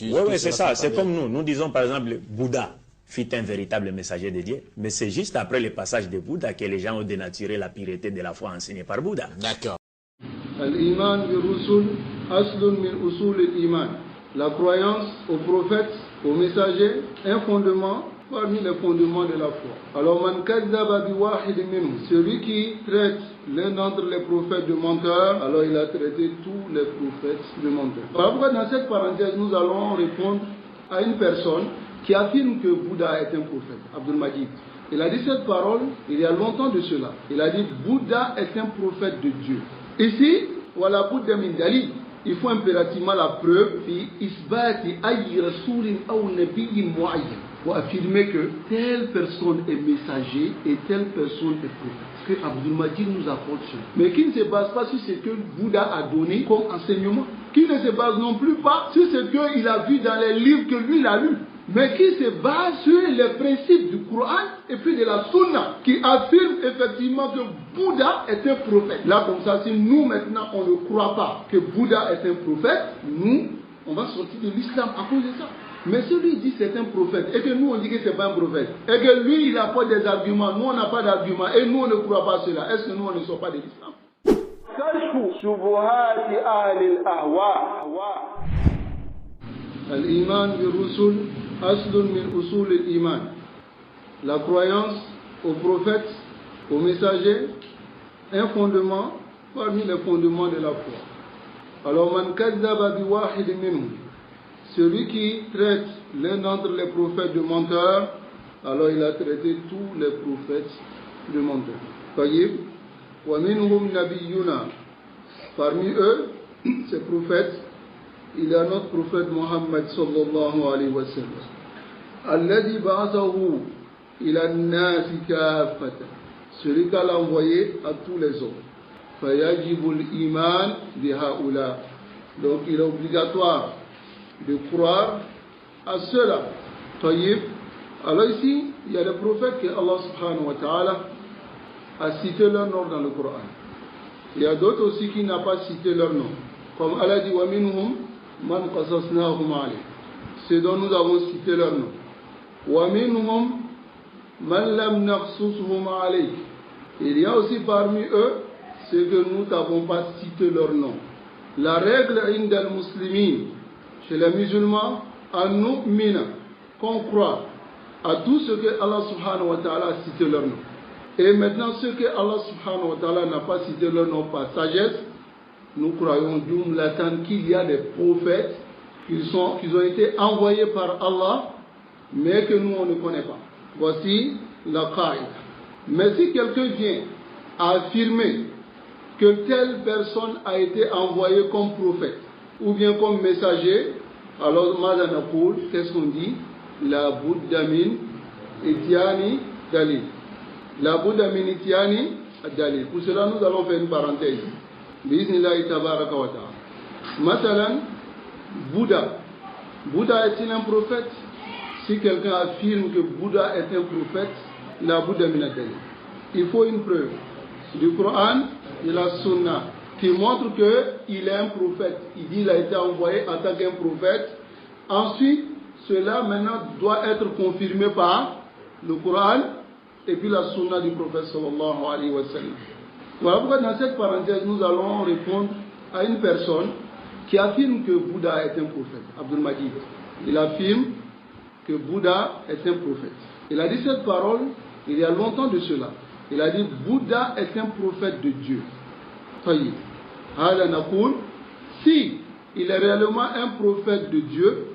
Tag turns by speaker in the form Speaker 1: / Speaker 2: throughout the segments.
Speaker 1: Oui, c'est ça. C'est comme nous. Nous disons par exemple, Bouddha fut un véritable messager de Dieu. Mais c'est juste après le passage de Bouddha que les gens ont dénaturé la pureté de la foi enseignée par Bouddha.
Speaker 2: D'accord.
Speaker 3: La croyance aux prophètes, aux messagers, un fondement parmi les fondements de la foi. Alors, celui qui traite l'un d'entre les prophètes de menteur, alors il a traité tous les prophètes de menteurs. Après, dans cette parenthèse, nous allons répondre à une personne qui affirme que Bouddha est un prophète, Abdul Majid. Il a dit cette parole il y a longtemps de cela. Il a dit Bouddha est un prophète de Dieu. Ici, voilà Bouddha min dalil. Il faut impérativement la preuve pour affirmer que telle personne est messager et telle personne est prophète. Ce que Abdul Majid nous apporte cela. Mais qui ne se base pas sur ce que Bouddha a donné comme enseignement. Qui ne se base non plus pas sur ce qu'il a vu dans les livres que lui il a lus. Mais qui se base sur les principes du Coran et puis de la Sunna, qui affirme effectivement que Bouddha est un prophète. Là, comme ça, si nous maintenant on ne croit pas que Bouddha est un prophète, nous, on va sortir de l'islam à cause de ça. Mais celui dit c'est un prophète et que nous on dit que c'est pas un prophète, et que lui il apporte des arguments, nous on n'a pas d'arguments et nous on ne croit pas cela, est-ce que nous on ne sort pas de l'islam? Al-Iman bi-Rusul aslun min usul al-Iman. La croyance aux prophètes, aux messagers, un fondement parmi les fondements de la foi. Alors, man kazzaba bi wahid minhum, celui qui traite l'un d'entre les prophètes de menteurs, alors il a traité tous les prophètes de menteurs. Tayyib, wa minhum nabiyyuna, parmi eux, ces prophètes, il y a notre prophète Mohammed sallallahu alayhi wa sallam. Alladhi ba'athahu ila an-nasi kaffatan. Celui qu'Allah a envoyé à tous les hommes. Fayajibu al-iman bi haula. Donc il est obligatoire de croire à cela. Tayyib. Alors ici, il y a des prophètes que Allah subhanahu wa ta'ala a cité leur nom dans le Coran. Il y a d'autres aussi qui n'ont pas cité leur nom. Comme Allah dit wa minhum man qasasnahum alayh, c'est dont nous avons cité leur nom. Wa minhum man lam naqsushum alayh, il y a aussi parmi eux ceux que nous n'avons pas cité leur nom. La règle inda al-muslimin, chez les musulmans, an nu'mina, qu'on croit à tout ce que Allah subhanahu wa ta'ala a cité leur nom. Et maintenant ceux que Allah subhanahu wa ta'ala n'a pas cité leur nom par sagesse, nous croyons qu'il y a des prophètes qui ont été envoyés par Allah, mais que nous on ne connaît pas. Voici la qaïda. Mais si quelqu'un vient à affirmer que telle personne a été envoyée comme prophète ou bien comme messager, alors Madanapoul, qu'est-ce qu'on dit? La Bouddha min itiani dalil. La Bouddha min itiani dalil. Pour cela, nous allons faire une parenthèse. Bismillah tabaraka wa ta'ala. Matalan, Bouddha est-il un prophète? Si quelqu'un affirme que Bouddha est un prophète, la Bouddha min dalil. Il faut une preuve du Coran et de la Sunna qui montre qu'il est un prophète. Il dit qu'il a été envoyé en tant qu'un prophète. Ensuite, cela maintenant doit être confirmé par le Coran et puis la Sunna du prophète sallallahu alayhi wa sallam. Voilà pourquoi dans cette parenthèse, nous allons répondre à une personne qui affirme que Bouddha est un prophète, Abdul Majid. Il affirme que Bouddha est un prophète. Il a dit cette parole il y a longtemps de cela. Il a dit Bouddha est un prophète de Dieu. Tayyib. Hala naqul, si il est réellement un prophète de Dieu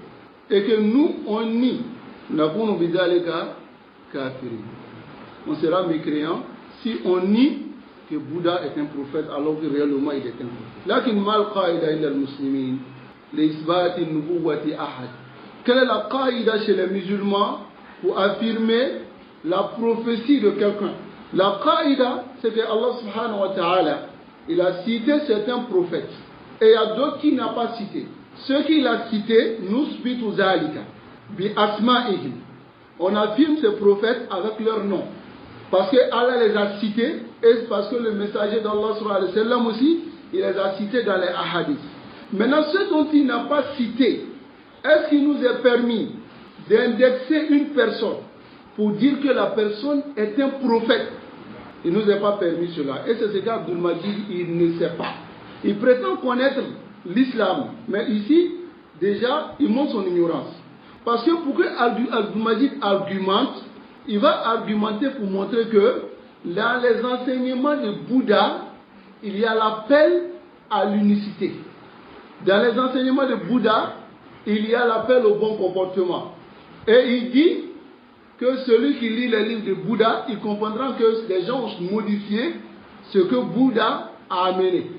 Speaker 3: et que nous on nie, naqulu bidhalika kafirin. On sera mécréant si on nie que Bouddha est un prophète alors que réellement il est un prophète. Lakin mal qaïda inda al-muslimin li-isbat an-nubuwwati ahad. Quelle est la qaïda chez les musulmans pour affirmer la prophétie de quelqu'un? La qaïda, c'est que Allah subhanahu wa ta'ala, il a cité certains prophètes et il y a d'autres qui n'a pas cité. Ceux qu'il a cités, nusbitu zalika bi asma'ihim. On affirme ces prophètes avec leur nom. Parce que Allah les a cités et parce que le messager d'Allah sallallahu alayhi wa sallam aussi, il les a cités dans les hadiths. Maintenant, ceux dont il n'a pas cité est-ce qu'il nous est permis d'indexer une personne pour dire que la personne est un prophète? Il ne nous est pas permis cela. Et c'est ce qu'Abdul Majid, il ne sait pas. Il prétend connaître l'islam, mais ici, déjà, il montre son ignorance. Parce que pour que Abdul Majid argumente, il va argumenter pour montrer que dans les enseignements de Bouddha, il y a l'appel à l'unicité. Dans les enseignements de Bouddha, il y a l'appel au bon comportement. Et il dit que celui qui lit les livres de Bouddha, il comprendra que les gens ont modifié ce que Bouddha a amené.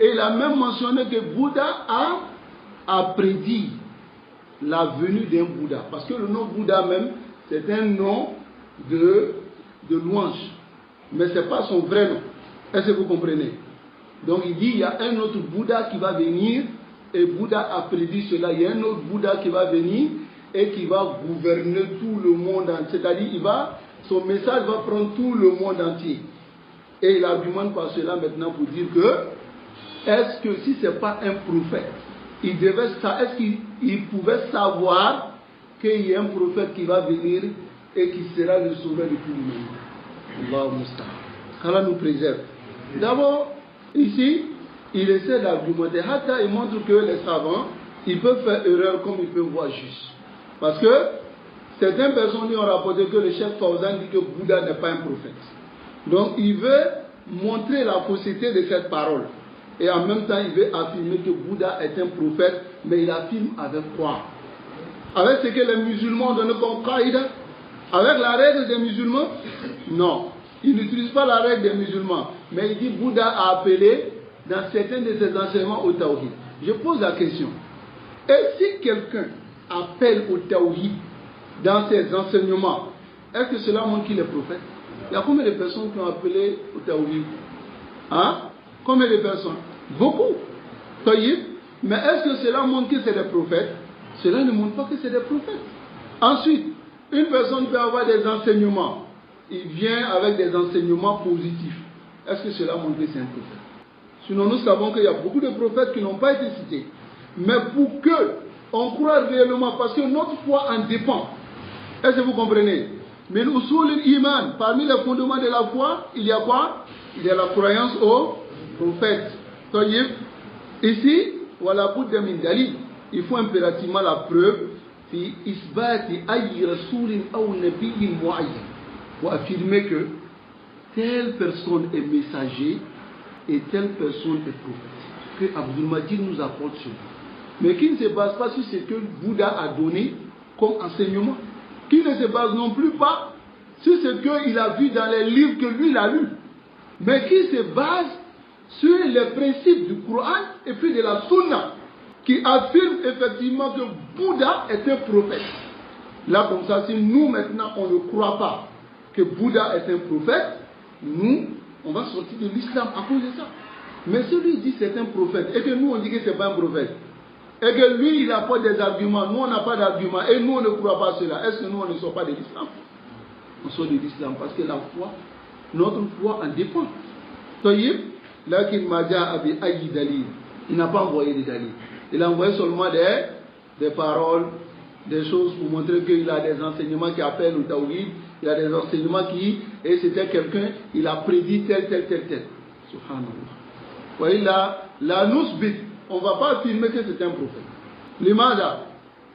Speaker 3: Et il a même mentionné que Bouddha a prédit la venue d'un Bouddha. Parce que le nom Bouddha même, c'est un nom de louange. Mais ce n'est pas son vrai nom. Est-ce que vous comprenez? Donc il dit, il y a un autre Bouddha qui va venir, et Bouddha a prédit cela. Il y a un autre Bouddha qui va venir, et qui va gouverner tout le monde entier. C'est-à-dire, son message va prendre tout le monde entier. Et il argumente par cela maintenant pour dire que, est-ce que si ce n'est pas un prophète, est-ce qu'il pouvait savoir qu'il y a un prophète qui va venir et qui sera le sauveur de tout le monde? Allah Mustafa. qu'Allah nous préserve. D'abord, ici, il essaie d'argumenter. Hatta, il montre que les savants, ils peuvent faire erreur comme ils peuvent voir juste. Parce que certaines personnes ont rapporté que le chef Fawzan dit que Bouddha n'est pas un prophète. Donc, il veut montrer la fausseté de cette parole. Et en même temps, il veut affirmer que Bouddha est un prophète, mais il affirme avec quoi? Avec ce que les musulmans donnent comme qaïda? Avec la règle des musulmans? Non. Il n'utilise pas la règle des musulmans. Mais il dit Bouddha a appelé dans certains de ses enseignements au tawhid. Je pose la question. Et si quelqu'un appelle au tawhid dans ses enseignements, est-ce que cela montre qu'il est prophète? Il y a combien de personnes qui ont appelé au tawhid? Hein? Combien de personnes? Beaucoup. Taïb. Mais est-ce que cela montre que c'est des prophètes? Cela ne montre pas que c'est des prophètes. Ensuite, une personne peut avoir des enseignements. Il vient avec des enseignements positifs. Est-ce que cela montre que c'est un prophète? Sinon, nous savons qu'il y a beaucoup de prophètes qui n'ont pas été cités. Mais pour que on croit réellement, parce que notre foi en dépend. Est-ce que vous comprenez? Mais l'usul-iman, parmi les fondements de la foi, il y a quoi? Il y a la croyance aux prophètes. Ici, voilà, pour min dalil, il faut impérativement la preuve fi isbati ay rasulin aw nabiyyin muayyan, pour affirmer que telle personne est messager et telle personne est prophète. Que Abdul Majid nous apporte cela. Mais qui ne se base pas sur ce que Bouddha a donné comme enseignement. Qui ne se base non plus pas sur ce qu'il a vu dans les livres que lui il a lus. Mais qui se base sur les principes du Coran et puis de la Sunna, qui affirme effectivement que Bouddha est un prophète. Là, comme ça, si nous maintenant on ne croit pas que Bouddha est un prophète, nous, on va sortir de l'islam à cause de ça. Mais celui qui dit c'est un prophète et que nous on dit que c'est pas un prophète, et que lui il apporte des arguments, nous on n'a pas d'arguments et nous on ne croit pas cela, est-ce que nous on ne sort pas de l'islam? On sort de l'islam parce que la foi, notre foi en dépend. Taïb, là qu'il m'a dit avec Aïe Dalil, il n'a pas envoyé des dalils. Il a envoyé seulement des paroles, des choses pour montrer qu'il a des enseignements qui appellent au tawhid, il y a des enseignements qui, et c'était quelqu'un, il a prédit tel. Subhanallah. Vous voyez là, la nousbit, on ne va pas affirmer que c'est un prophète. L'imada,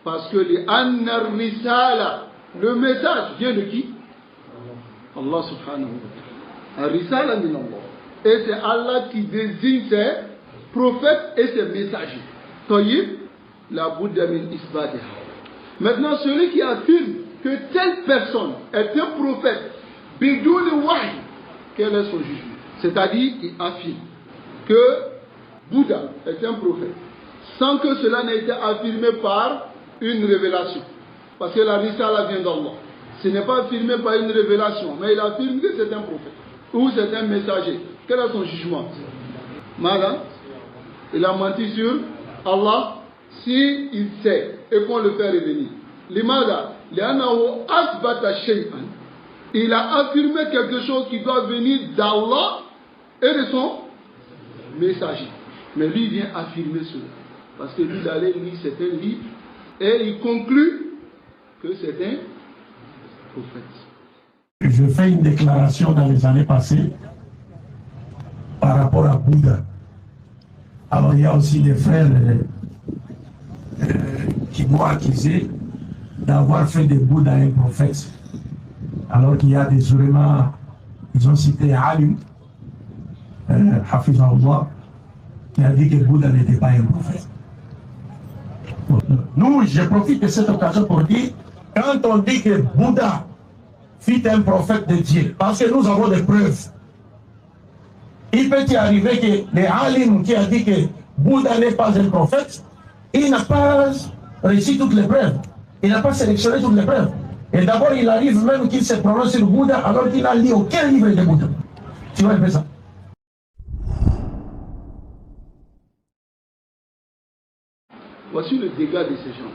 Speaker 3: parce que les annar risala, le message vient de qui? Allah subhanahu wa ta'ala. Risala min Allah. Et c'est Allah qui désigne ses prophètes et ses messagers. Taïb, la Bouddha min isbadiha. Maintenant, celui qui affirme que telle personne est un prophète, bidoul wahy, quel est son jugement? C'est-à-dire, il affirme que Bouddha est un prophète, sans que cela n'ait été affirmé par une révélation. Parce que la risala vient d'Allah. Ce n'est pas affirmé par une révélation, mais il affirme que c'est un prophète, ou c'est un messager. Quel est son jugement? Madame, il a menti sur Allah, si il sait et qu'on le fait revenir. L'imada, il a affirmé quelque chose qui doit venir d'Allah et de son messager. Mais lui vient affirmer cela. Parce que lui, d'aller lire certains livres, Et il conclut que c'est un prophète.
Speaker 2: Je fais une déclaration dans les années passées par rapport à Bouddha. Alors il y a aussi des frères qui m'ont accusé d'avoir fait de Bouddha un prophète. Alors qu'il y a des ulémas, ils ont cité Alim, Hafizahullah, qui a dit que Bouddha n'était pas un prophète. Nous, je profite de cette occasion pour dire, quand on dit que Bouddha fut un prophète de Dieu, parce que nous avons des preuves, il peut y arriver que les Alim qui a dit que Bouddha n'est pas un prophète, il n'a pas réussi toutes les preuves, il n'a pas sélectionné toutes les preuves. Et d'abord, il arrive même qu'il se prononce sur Bouddha alors qu'il n'a lu aucun livre de Bouddha. Tu vois un peu ça?
Speaker 3: Voici le dégât de ces gens.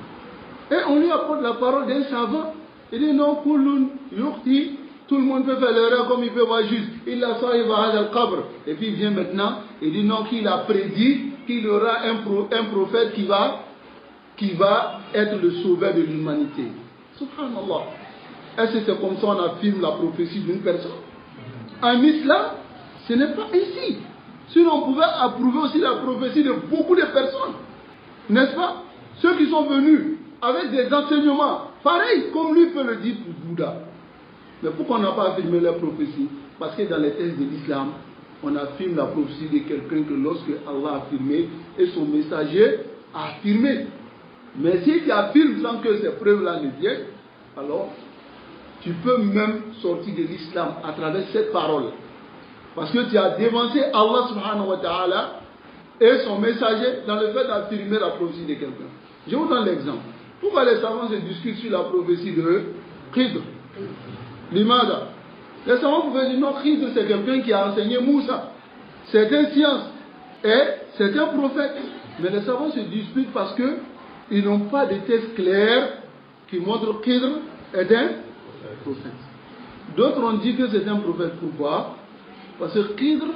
Speaker 3: Et on lui apporte la parole d'un savant. Il dit non, tout le monde peut faire l'erreur comme il peut voir juste. Il la sort, il va à al-qabr. Et puis il vient maintenant, il dit non, qu'il a prédit qu'il y aura un prophète qui va être le sauveur de l'humanité. Subhanallah. Est-ce que c'est comme ça on affirme la prophétie d'une personne? En islam, ce n'est pas ainsi. Sinon on pouvait approuver aussi la prophétie de beaucoup de personnes. N'est-ce pas? Ceux qui sont venus avec des enseignements, pareil comme lui peut le dire pour Bouddha. Mais pourquoi on n'a pas affirmé la prophétie? Parce que dans les textes de l'islam, on affirme la prophétie de quelqu'un que lorsque Allah a affirmé et son messager a affirmé. Mais si tu affirmes sans que ces preuves-là ne viennent, alors tu peux même sortir de l'islam à travers cette parole. Parce que tu as dévancé Allah subhanahu wa ta'ala et son messager dans le fait d'affirmer la prophétie de quelqu'un. Je vous donne l'exemple. Pourquoi les savants se discutent sur la prophétie de Khidr, l'imada? Les savants pouvaient dire non, Khidr c'est quelqu'un qui a enseigné Moussa. C'est une science et c'est un prophète. Mais les savants se disputent parce qu'ils n'ont pas de texte clair qui montre que Khidr est un prophète. D'autres ont dit que c'est un prophète. Pourquoi? Parce que Khidr,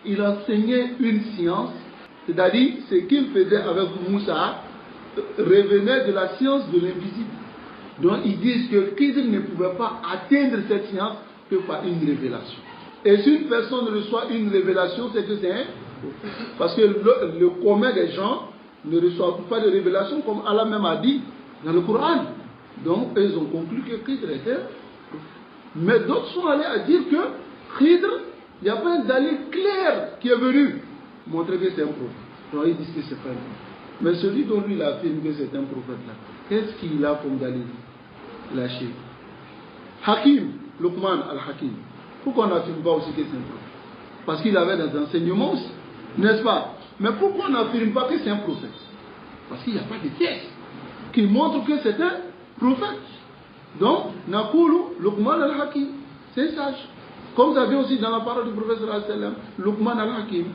Speaker 3: il enseignait une science, c'est-à-dire ce qu'il faisait avec Moussa revenait de la science de l'invisible. Donc ils disent que Khidr ne pouvait pas atteindre cette science que par une révélation. Et si une personne reçoit une révélation, c'est que c'est un prophète. Parce que le commun des gens ne reçoivent pas de révélation comme Allah même a dit dans le Coran. Donc ils ont conclu que Khidr était un prophète. Mais d'autres sont allés à dire que Khidr, il n'y a pas un dalil clair qui est venu montrer que c'est un prophète. Donc ils disent que c'est pas un prophète. Mais celui dont lui il affirme que c'est un prophète là, qu'est-ce qu'il a comme dalil lâché? Hakim, Luqman al-Hakim. Pourquoi on n'affirme pas aussi que c'est un prophète? Parce qu'il avait des enseignements aussi, n'est-ce pas? Mais pourquoi on n'affirme pas que c'est un prophète? Parce qu'il n'y a pas de texte qui montre que c'est un prophète. Donc, Nakoulou, Luqman al-Hakim, c'est sage. Comme ça vient aussi dans la parole du prophète sallallahu alayhi wa sallam, Luqman al-Hakim.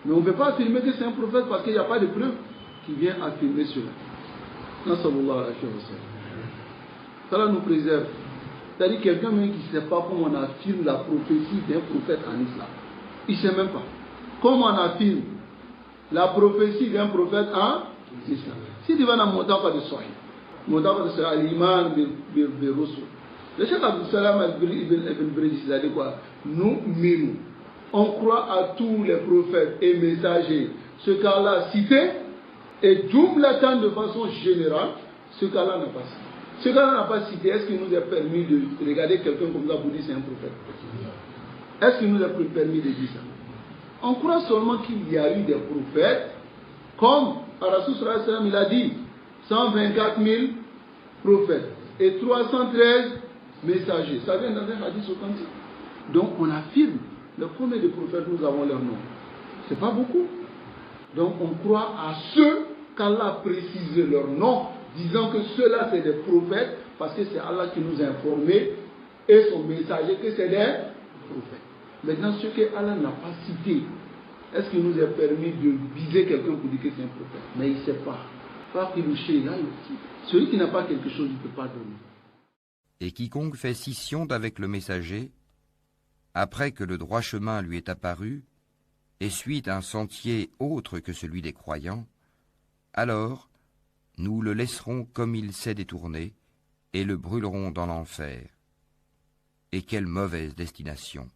Speaker 3: Mais on ne peut pas affirmer que c'est un prophète parce qu'il n'y a pas de preuve qui vient affirmer cela. Cela nous préserve. C'est-à-dire quelqu'un même qui ne sait pas comment on affirme la prophétie d'un prophète en islam. Il ne sait même pas. Comment on affirme la prophétie d'un prophète en islam. Si tu vas dans Moutafa de Sahih, Moutafa de Sahih, l'Iman de Rusul. Le Cheikh Abdul Salam ibn Bredis, il a dit quoi? Nous, on croit à tous les prophètes et messagers, ce qu'Allah a cité, et jumlatan de façon générale, ce qu'Allah n'a pas cité. Ce qu'Allah n'a pas cité, est-ce qu'il nous est permis de regarder quelqu'un comme ça pour dire c'est un prophète? Est-ce qu'il nous est permis de dire ça? On croit seulement qu'il y a eu des prophètes, comme Rasul sallallahu alayhi wa sallam, il a dit 124 000 prophètes et 313 messagers. Ça vient dans un hadith authentique. Donc on affirme. Mais combien de prophètes nous avons leur nom? C'est pas beaucoup. Donc on croit à ceux qu'Allah a précisé leur nom, disant que ceux-là c'est des prophètes, parce que c'est Allah qui nous a informés et son messager que c'est des prophètes. Maintenant, ce que Allah n'a pas cité, est-ce qu'il nous a permis de viser quelqu'un pour dire que c'est un prophète? Mais il ne sait pas. Pas qu'il nous chez là, celui qui n'a pas quelque chose, il ne peut pas donner.
Speaker 4: Et quiconque fait scission avec le messager, après que le droit chemin lui est apparu, et suit un sentier autre que celui des croyants, alors nous le laisserons comme il s'est détourné, et le brûlerons dans l'enfer. Et quelle mauvaise destination!